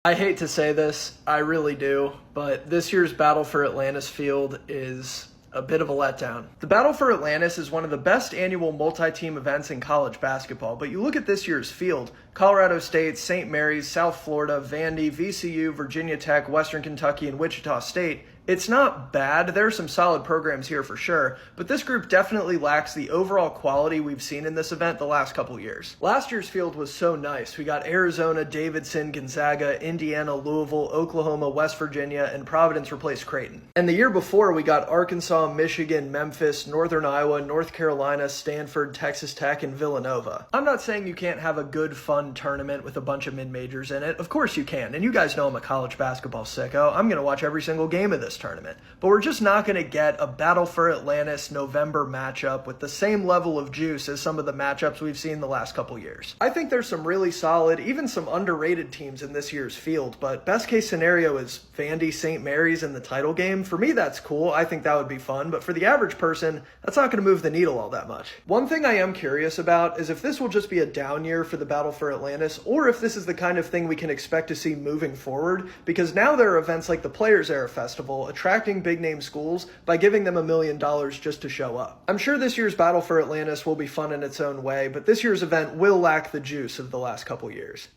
I hate to say this, I really do, but this year's Battle for Atlantis field is a bit of a letdown. The Battle for Atlantis is one of the best annual multi-team events in college basketball, but you look at this year's field: Colorado State, St. Mary's, South Florida, Vandy, VCU, Virginia Tech, Western Kentucky, and Wichita State. It's not bad. There are some solid programs here for sure, but this group definitely lacks the overall quality we've seen in this event the last couple years. Last year's field was so nice. We got Arizona, Davidson, Gonzaga, Indiana, Louisville, Oklahoma, West Virginia, and Providence replaced Creighton. And the year before, we got Arkansas, Michigan, Memphis, Northern Iowa, North Carolina, Stanford, Texas Tech, and Villanova. I'm not saying you can't have a good, fun tournament with a bunch of mid-majors in it. Of course you can, and you guys know I'm a college basketball sicko. I'm going to watch every single game of this tournament, but we're just not going to get a Battle for Atlantis November matchup with the same level of juice as some of the matchups we've seen the last couple years. I think there's some really solid, even some underrated teams in this year's field, but best case scenario is Vandy, St. Mary's in the title game. For me, that's cool. I think that would be fun, but for the average person, that's not going to move the needle all that much. One thing I am curious about is if this will just be a down year for the Battle for Atlantis, or if this is the kind of thing we can expect to see moving forward, because now there are events like the Players Era Festival attracting big name schools by giving them $1 million just to show up. I'm sure this year's Battle for Atlantis will be fun in its own way, but this year's event will lack the juice of the last couple years.